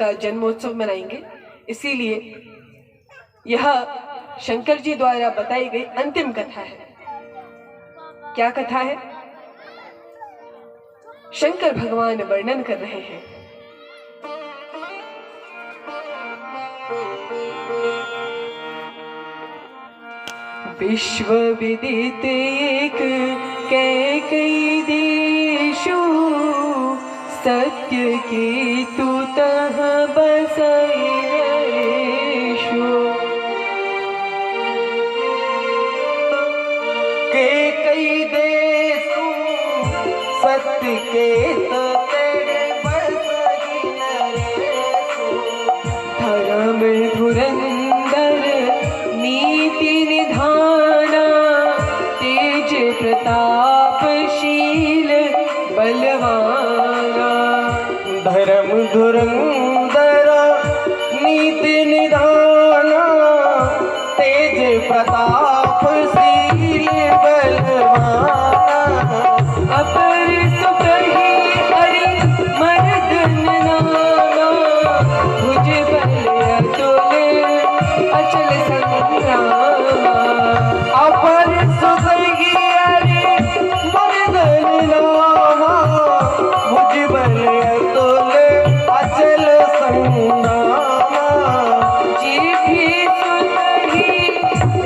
का जन्मोत्सव मनाएंगे। इसीलिए यह शंकर जी द्वारा बताई गई अंतिम कथा है। क्या कथा है? शंकर भगवान वर्णन कर रहे हैं। विश्व विदित एक कैकेयी देशु, सत्य की तू तह बसई नरेशु। कैकेयी देशु सत्य के बसई नरेशु। धर्म धुरंधर नीति निधाना, तेज प्रतापशील बलवाना। धर्म धुरंधर नीति निधाना, तेज प्रतापशील बलवाना। अपर सुकही हरि मर्दन नाना, भुज बल अतुल अचल संग्रामा। अपर सुकही हरि मर्दन नामा, भुज बल अतुल अचल संग्रामा। जेठी सुतही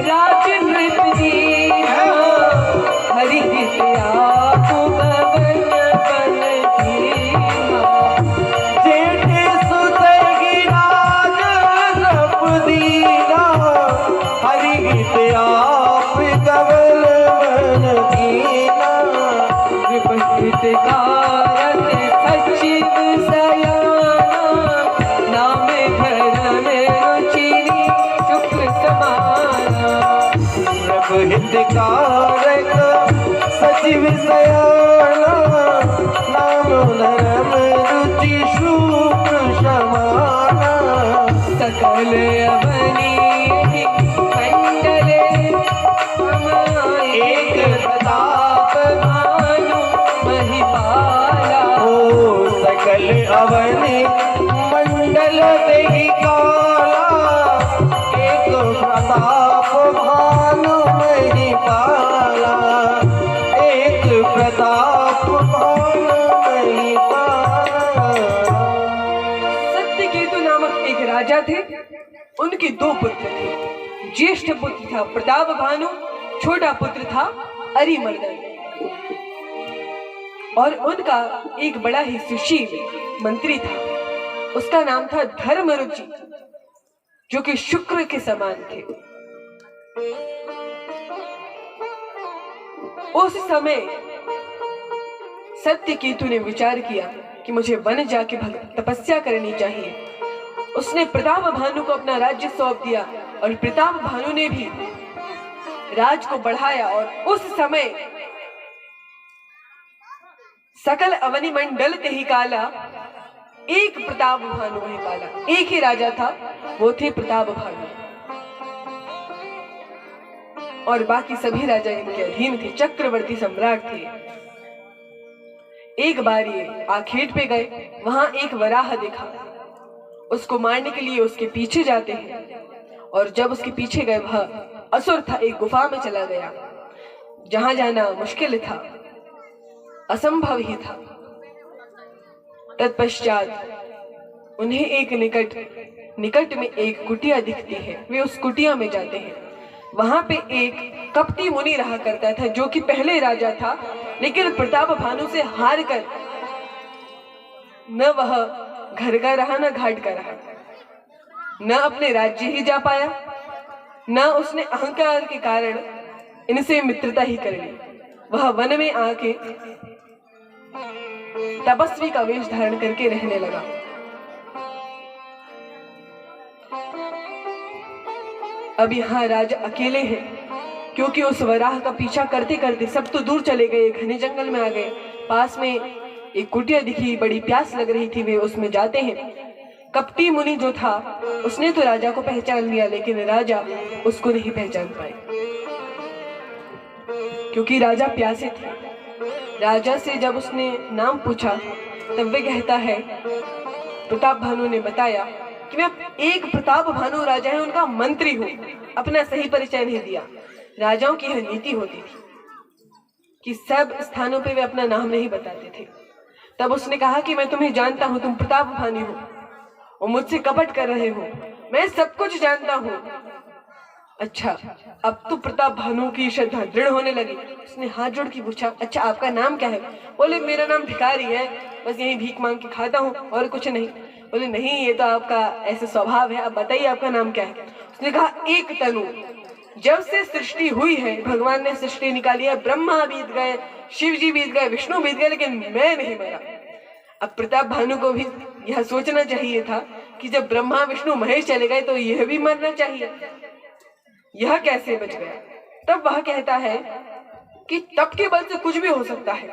राज नृप दीना, हरि हित आपु गगन बन धीमा। जेठे सुतही राज नृप दीना, हरि हित आप गगन बन दीना। विपस्थित कारक सचिव सयाना, नाम धर्म रुचिरी शुक्र समाना। प्रभु हितकारक सचिव सयाना, नाम धर्म रुचि शुक्र समाना। सकल अवनी मंडल समाए, एक प्रताप भानु महिपाला। ओ सकल अवनि मंडल देहि काला, एक प्रताप भानु महिपाला। एक प्रताप भानु महिपाला। सत्यकेतु नामक एक राजा थे। उनके दो पुत्र थे। ज्येष्ठ पुत्र था प्रताप भानु, छोटा पुत्र था अरिमर्दन। और उनका एक बड़ा ही सुशील मंत्री था। उसका नाम था धर्मरुचि, जो कि शुक्र के समान थे। उस समय सत्यकेतु ने विचार किया कि मुझे वन जाके तपस्या करनी चाहिए। उसने प्रताप भानु को अपना राज्य सौंप दिया और प्रताप भानु ने भी राज को बढ़ाया। और उस समय सकल अवनि मंडल तेहि काला, एक प्रताप भानु वही काला। एक ही राजा था, वो थे प्रताप भानु, और बाकी सभी राजा इनके अधीन थे, चक्रवर्ती सम्राट थे। एक बार ये आखेट पे गए, वहां एक वराह देखा। उसको मारने के लिए उसके पीछे जाते हैं, और जब उसके पीछे गए, वह असुर था, एक गुफा में चला गया। जहां जाना मुश्किल था, असंभव ही था। तत्पश्चात उन्हें एक निकट में एक कुटिया दिखती है। वे उस कुटिया में जाते हैं। वहां पे एक कपटी मुनि रहा करता था, जो कि पहले राजा था, लेकिन प्रताप भानु से हार कर न वह घर का रहा न घाट का रहा, न अपने राज्य ही जा पाया, न उसने अहंकार के कारण इनसे मित्रता ही कर ली। वह वन में आके तपस्वी का वेश धारण करके रहने लगा। अब यहाँ राजा अकेले हैं, क्योंकि उस वराह का पीछा करते करते सब तो दूर चले गए, घने जंगल में आ गए। पास में एक कुटिया दिखी, बड़ी प्यास लग रही थी, वे उसमें जाते हैं। कपटी मुनि जो था उसने तो राजा को पहचान लिया, लेकिन राजा उसको नहीं पहचान पाए, क्योंकि राजा प्यासे थे। राजा से जब उसने नाम पूछा तब वे कहता है प्रताप भानु ने बताया कि मैं एक प्रताप भानु राजा है, उनका मंत्री हूँ। अपना सही परिचय नहीं दिया। राजाओं की यह नीति होती थी कि सब स्थानों पे वे अपना नाम नहीं बताते थे। तब उसने कहा कि मैं तुम्हें जानता हूँ, तुम प्रताप भानु हो और मुझसे कपट कर रहे हो, मैं सब कुछ जानता हूँ। अच्छा, अब तो प्रताप भानु की श्रद्धा दृढ़ होने लगी। उसने हाथ जोड़ के पूछा, अच्छा आपका नाम क्या है? बोले मेरा नाम भिखारी है, बस यही भीख मांग के खाता हूँ और कुछ नहीं। बोले नहीं, ये तो आपका ऐसा स्वभाव है, अब बताइए आपका नाम क्या है? उसने कहा, एक तनु। जब से सृष्टि हुई है, भगवान ने सृष्टि निकाली है, ब्रह्मा बीत गए, शिव जी बीत गए, विष्णु बीत गए, लेकिन मैं नहीं मरा। अब प्रताप भानु को भी यह सोचना चाहिए था कि जब ब्रह्मा विष्णु महेश चले गए तो यह भी मरना चाहिए, यह कैसे बच गया? तब वह कहता है कि तप के बल से कुछ भी हो सकता है।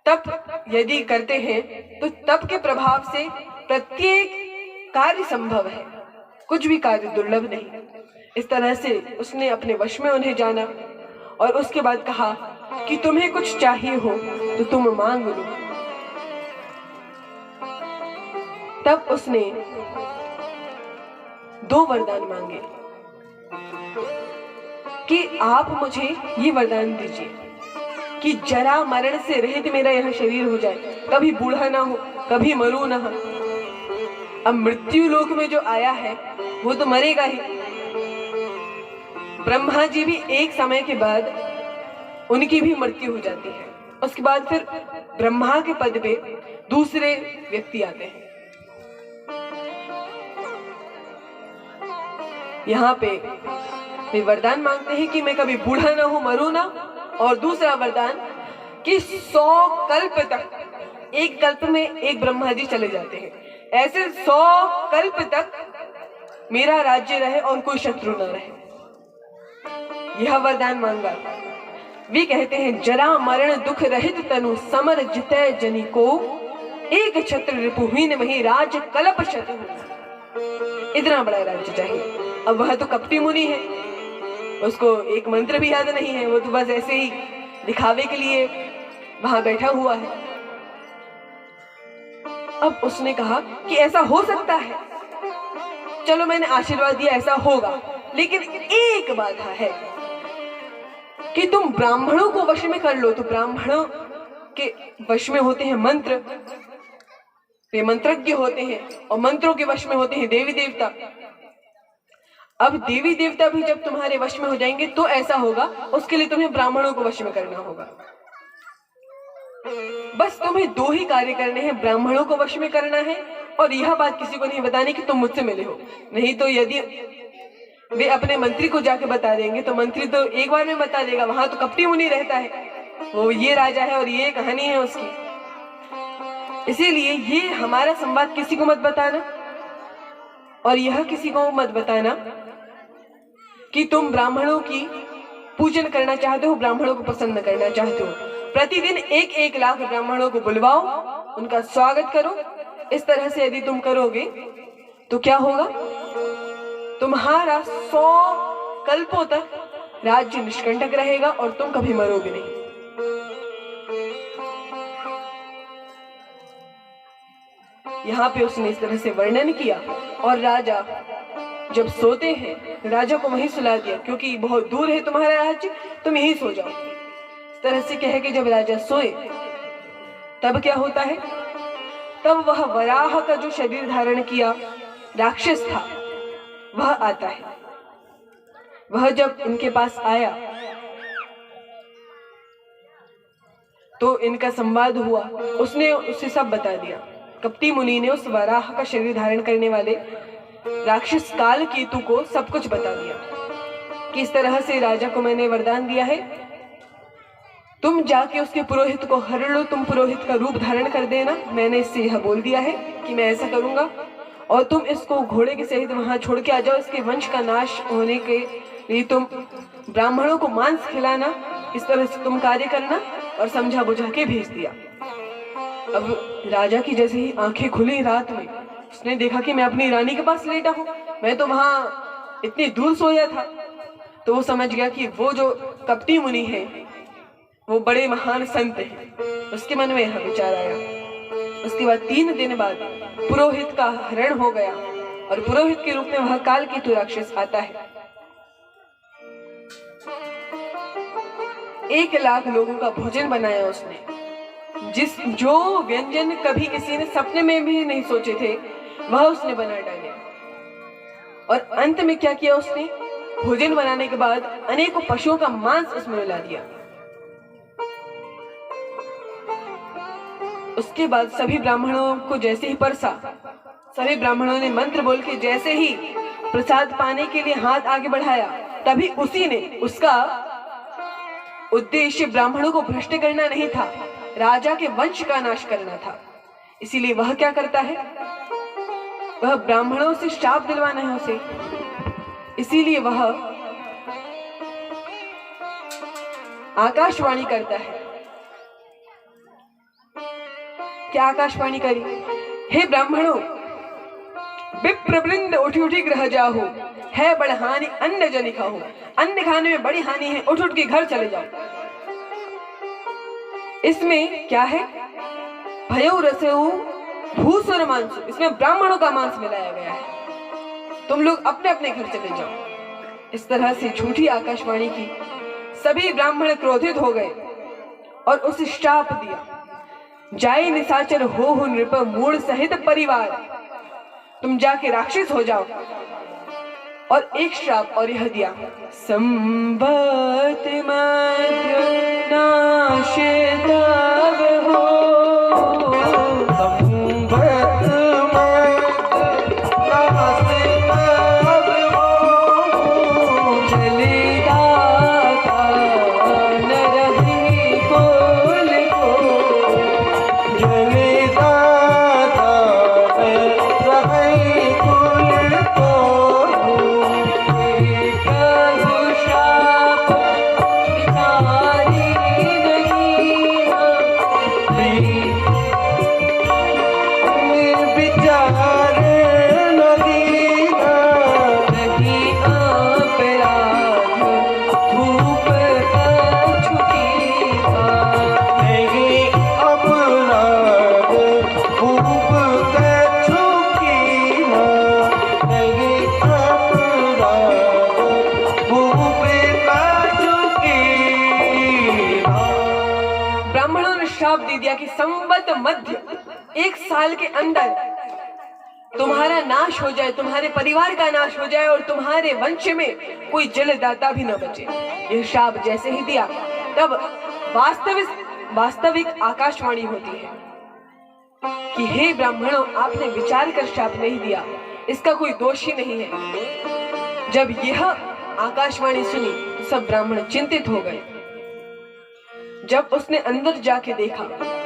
तप यदि करते हैं तो तप के प्रभाव से प्रत्येक कार्य संभव है, कुछ भी कार्य दुर्लभ नहीं। इस तरह से उसने अपने वश में उन्हें जाना और उसके बाद कहा कि तुम्हें कुछ चाहिए हो तो तुम मांग लो। तब उसने 2 वरदान मांगे कि आप मुझे ये वरदान दीजिए कि जरा मरण से रहित मेरा यह शरीर हो जाए, कभी बूढ़ा ना हो, कभी मरू ना हो। अब मृत्यु लोक में जो आया है वो तो मरेगा ही। ब्रह्मा जी भी एक समय के बाद उनकी भी मृत्यु हो जाती है। उसके बाद फिर ब्रह्मा के पद पे दूसरे व्यक्ति आते हैं। यहाँ पे वे वरदान मांगते हैं कि मैं कभी बूढ़ा ना हो, मरू ना, और दूसरा वरदान कि 100 कल्प तक, एक कल्प में एक ब्रह्मा जी चले जाते हैं, ऐसे 100 कल्प तक मेरा राज्य रहे और कोई शत्रु न रहे, यह वरदान मांगा। वे कहते हैं, जरा मरण दुख रहित तनु समर जितै जनि को, एक छत्र रिपुहीन वही राज कल्प शत्रु। इतना बड़ा राज्य चाहिए। अब वह तो कपटी मुनि है, उसको एक मंत्र भी याद नहीं है, वो तो बस ऐसे ही दिखावे के लिए वहां बैठा हुआ है। अब उसने कहा कि ऐसा हो सकता है, चलो मैंने आशीर्वाद दिया ऐसा होगा, लेकिन एक बाधा है कि तुम ब्राह्मणों को वश में कर लो। तो ब्राह्मणों के वश में होते हैं मंत्र, वे मंत्रज्ञ होते हैं, और मंत्रों के वश में होते हैं देवी देवता। अब देवी देवता भी जब तुम्हारे वश में हो जाएंगे तो ऐसा होगा, उसके लिए तुम्हें ब्राह्मणों को वश में करना होगा। बस तुम्हें 2 ही कार्य करने हैं, ब्राह्मणों को वश में करना है और यह बात किसी को नहीं बतानी कि तुम मुझसे मिले हो। नहीं तो यदि वे अपने मंत्री को जाके बता देंगे तो मंत्री तो एक बार में बता देगा, वहां तो कपटी मुनि रहता है, वो ये राजा है और ये कहानी है उसकी। इसीलिए ये हमारा संवाद किसी को मत बताना, और यह किसी को मत बताना कि तुम ब्राह्मणों की पूजन करना चाहते हो, ब्राह्मणों को पसंद करना चाहते हो। प्रतिदिन 1-1 लाख ब्राह्मणों को बुलवाओ, उनका स्वागत करो। इस तरह से यदि तुम करोगे तो क्या होगा, तुम्हारा 100 कल्पों तक राज्य निष्कंटक रहेगा और तुम कभी मरोगे नहीं। यहाँ पे उसने इस तरह से वर्णन किया, और राजा जब सोते हैं, राजा को वहीं सुला दिया, क्योंकि बहुत दूर है तुम्हारा राज्य, तुम यहीं सो जाओ। इस तरह से कह के जब राजा सोए, तब क्या होता है, तब वह वराह का जो शरीर धारण किया राक्षस था वह आता है। वह जब इनके पास आया तो इनका संवाद हुआ, उसने उसे सब बता दिया। कपटी मुनि ने उस वराह का शरीर धारण करने वाले राक्षस काल केतु को सब कुछ बता दिया कि इस तरह से राजा को मैंने वरदान दिया है, तुम जाके उसके पुरोहित को हर लो, तुम पुरोहित का रूप धारण कर देना। मैंने इससे यह बोल दिया है कि मैं ऐसा करूंगा, और तुम इसको घोड़े के सहित वहां छोड़ के आ जाओ। इसके वंश का नाश होने के लिए तुम ब्राह्मणों को मांस खिलाना, इस तरह से तुम कार्य करना, और समझा बुझा के भेज दिया। अब राजा की जैसे ही आंखें खुली रात में, उसने देखा कि मैं अपनी रानी के पास लेटा हूँ, मैं तो वहां इतनी दूर सोया था। तो वो समझ गया कि वो जो कपटी मुनि है वो बड़े महान संत हैं। उसके मन में यह विचार आया। उसके बाद 3 दिन बाद पुरोहित का हरण हो गया और पुरोहित के रूप में वह कालकेतु राक्षस आता है। 1,00,000 लोगों का भोजन बनाया उसने, जो व्यंजन कभी किसी ने सपने में भी नहीं सोचे थे वह उसने बना डाले। और अंत में क्या किया उसने? भोजन बनाने के बाद अनेकों पशुओं का मांस उसमें मिला दिया। उसके बाद सभी ब्राह्मणों को जैसे ही परसा, सभी ब्राह्मणों ने मंत्र बोल के जैसे ही प्रसाद पाने के लिए हाथ आगे बढ़ाया, तभी उसी ने, उसका उद्देश्य ब्राह्मणों को भ्रष्ट करना नहीं था, राजा के वंश का नाश करना था। इसीलिए वह क्या करता है? वह ब्राह्मणों से शाप दिलवाना है उसे। इसीलिए वह आकाशवाणी करता है। क्या आकाशवाणी करी? हे ब्राह्मणों, विप्रवृंद उठी उठी ग्रह जाओ, है बड़ हानि अन्न जनि खाओ। अन्न खाने में बड़ी हानि है, उठ उठ के घर चले जाओ। इसमें क्या है? भयो रसऊ भूसुर मांसु, इसमें ब्राह्मणों का मांस मिलाया गया है। तुम लोग अपने अपने घर चले जाओ। इस तरह से झूठी आकाशवाणी की। सभी ब्राह्मण क्रोधित हो गए और उसे श्राप दिया, जाई निशाचर हो नृप मूढ़ सहित परिवार, तुम जाके राक्षस हो जाओ। और एक श्राप और यह दिया, संबत मध्य नाश तब हो, संबत मध्य नाश तब हो, चले दाता न रही कोल को, जले दाता रहे कुल को। प्रभु श्राप विचारी नहीं, विचार नदीना नहीं अपराध धूप छुटी का। नहीं अपराध भूप कछुकी ना, नहीं अपराध भूप कछुकी ना। ब्राह्मणों ने श्राप दे दिया कि संवत मध्य 1 साल के अंदर तुम्हारा नाश हो जाए, तुम्हारे परिवार का नाश हो जाए और तुम्हारे वंश में कोई जलदाता भी न बचे। यह श्राप जैसे ही दिया, तब वास्तविक आकाशवाणी होती है कि हे ब्राह्मणों, आपने विचार कर श्राप नहीं दिया, इसका कोई दोष ही नहीं है। जब यह आकाशवाणी सुनी तो सब ब्राह्मण चिंतित हो गए। जब उसने अंदर जाके देखा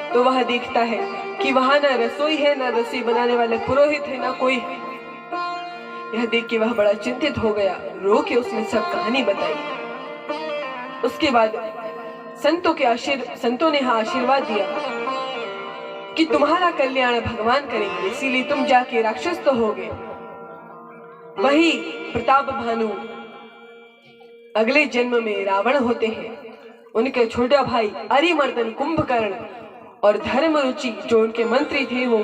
तो वह देखता है कि वहां ना रसोई है, ना रसोई बनाने वाले पुरोहित है, ना कोई है। यह देख के वह बड़ा चिंतित हो गया। रो के उसने सब कहानी बताई। उसके बाद संतों ने आशीर्वाद दिया कि तुम्हारा कल्याण भगवान करेंगे, इसीलिए तुम जाके राक्षस तो होगे। वही प्रताप भानु अगले जन्म में रावण होते हैं। उनके छोटा भाई अरिमर्दन कुंभकर्ण और धर्मरुचि जो उनके मंत्री थे वो